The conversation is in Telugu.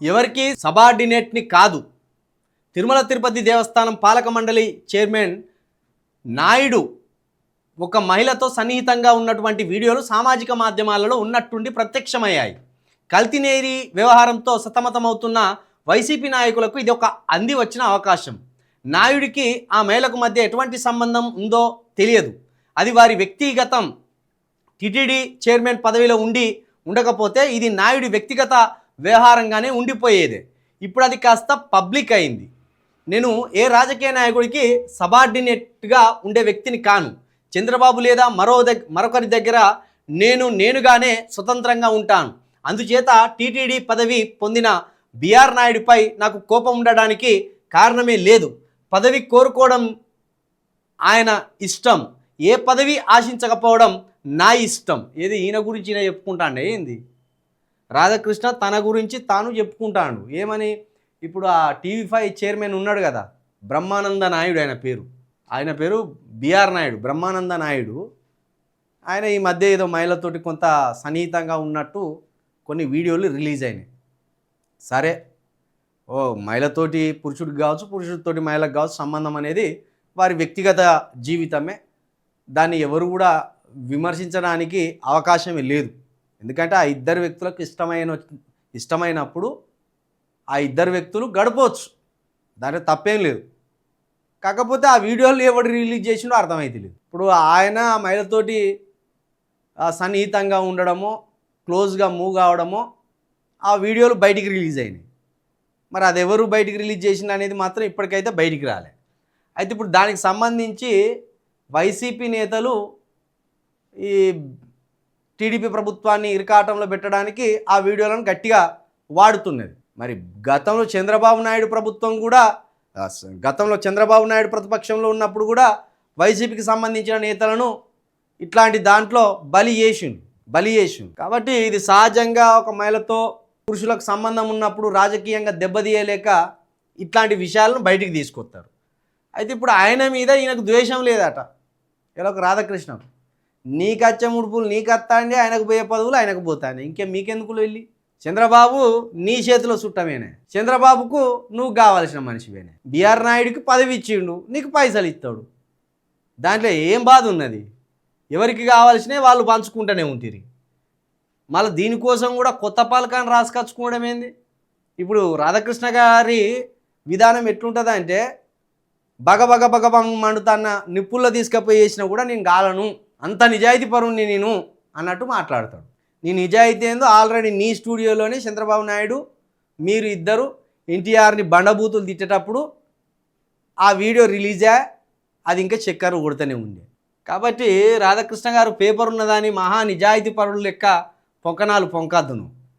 ఎవరికి సబార్డినేట్ని కాదు. తిరుమల తిరుపతి దేవస్థానం పాలక మండలి చైర్మన్ నాయుడు ఒక మహిళతో సన్నిహితంగా ఉన్నటువంటి వీడియోలు సామాజిక మాధ్యమాలలో ఉన్నట్టుండి ప్రత్యక్షమయ్యాయి. కల్తీనేరి వ్యవహారంతో సతమతమవుతున్న వైసీపీ నాయకులకు ఇది ఒక అంది వచ్చిన అవకాశం. నాయుడికి ఆ మహిళకు మధ్య ఎటువంటి సంబంధం ఉందో తెలియదు. అది వారి వ్యక్తిగతం. టిటిడి చైర్మన్ పదవిలో ఉండకపోతే ఇది నాయుడి వ్యక్తిగత వ్యవహారంగానే ఉండిపోయేదే. ఇప్పుడు అది కాస్త పబ్లిక్ అయింది. నేను ఏ రాజకీయ నాయకుడికి సబార్డినేట్గా ఉండే వ్యక్తిని కాను. చంద్రబాబు లేదా మరొకరి దగ్గర నేనుగానే స్వతంత్రంగా ఉంటాను. అందుచేత టీటీడీ పదవి పొందిన బిఆర్ నాయుడిపై నాకు కోపం ఉండడానికి కారణమే లేదు. పదవి కోరుకోవడం ఆయన ఇష్టం, ఏ పదవి ఆశించకపోవడం నా ఇష్టం. ఏది ఈయన గురించి ఈయన చెప్పుకుంటాండే ఏంది? రాధాకృష్ణ తన గురించి తాను చెప్పుకుంటాడు. ఏమని? ఇప్పుడు ఆ టీవీ5 చైర్మన్ ఉన్నాడు కదా, బ్రహ్మానంద నాయుడు ఆయన పేరు బిఆర్ నాయుడు, బ్రహ్మానంద నాయుడు. ఆయన ఈ మధ్య ఏదో మహిళతోటి కొంత సన్నిహితంగా ఉన్నట్టు కొన్ని వీడియోలు రిలీజ్ అయినాయి. సరే, మహిళతోటి పురుషుడికి కావచ్చు, పురుషుడితోటి మహిళకు కావచ్చు, సంబంధం అనేది వారి వ్యక్తిగత జీవితమే. దాన్ని ఎవరు కూడా విమర్శించడానికి అవకాశమే లేదు. ఎందుకంటే ఆ ఇద్దరు వ్యక్తులకు ఇష్టమైనప్పుడు ఆ ఇద్దరు వ్యక్తులు గడపవచ్చు, దాంట్లో తప్పేం లేదు. కాకపోతే ఆ వీడియోలు ఎవడు రిలీజ్ చేసిండో అర్థమైతే లేదు. ఇప్పుడు ఆయన మహిళతోటి సన్నిహితంగా ఉండడమో, క్లోజ్గా మూవ్ కావడమో ఆ వీడియోలు బయటికి రిలీజ్ అయినాయి. మరి అది ఎవరు బయటికి రిలీజ్ చేసింది అనేది మాత్రం ఇప్పటికైతే బయటికి రాలే. అయితే ఇప్పుడు దానికి సంబంధించి వైసీపీ నేతలు ఈ టీడీపీ ప్రభుత్వాన్ని ఇరకాటంలో పెట్టడానికి ఆ వీడియోలను గట్టిగా వాడుతున్నది. మరి గతంలో చంద్రబాబు నాయుడు ప్రతిపక్షంలో ఉన్నప్పుడు కూడా వైసీపీకి సంబంధించిన నేతలను ఇట్లాంటి దాంట్లో బలి చేసిండు. కాబట్టి ఇది సహజంగా ఒక మహిళతో పురుషులకు సంబంధం ఉన్నప్పుడు రాజకీయంగా దెబ్బతీయలేక ఇట్లాంటి విషయాలను బయటికి తీసుకొస్తారు. అయితే ఇప్పుడు ఆయన మీద ఈయనకు ద్వేషం లేదట. ఇలా ఒక రాధాకృష్ణ, నీకు వచ్చే ముడుపులు నీకు వస్తాండి, ఆయనకు పోయే పదవులు ఆయనకు పోతాండి, ఇంకెందుకు వెళ్ళి? చంద్రబాబు నీ చేతిలో చుట్టమేనే, చంద్రబాబుకు నువ్వు కావాల్సిన మనిషివేనే. బిఆర్ నాయుడికి పదవి ఇచ్చిండు, నీకు పైసలు ఇస్తాడు, దాంట్లో ఏం బాధ ఉన్నది? ఎవరికి కావాల్సినవి వాళ్ళు పంచుకుంటూనే ఉంటుంది. మళ్ళీ దీనికోసం కూడా కొత్త పలకాన్ని రాసుకొచ్చుకోవడం ఏంది? ఇప్పుడు రాధాకృష్ణ గారి విధానం ఎట్లుంటుందంటే, బగ మండుతన్న నిప్పుల్లో తీసుకుపోయి వేసినా కూడా నేను గాలను, అంత నిజాయితీ పరుణ్ణి నేను అన్నట్టు మాట్లాడతాడు. నీ నిజాయితీ ఏందో ఆల్రెడీ నీ స్టూడియోలోనే చంద్రబాబు నాయుడు మీరు ఇద్దరు ఎన్టీఆర్ని బండబూతులు తిట్టేటప్పుడు ఆ వీడియో రిలీజా, అది ఇంకా చక్కెర కొడుతూనే ఉంది. కాబట్టి రాధాకృష్ణ గారు పేపర్ ఉన్నదాని మహా నిజాయితీ పరుడు లెక్క పొంకనాలు పొంకద్దును.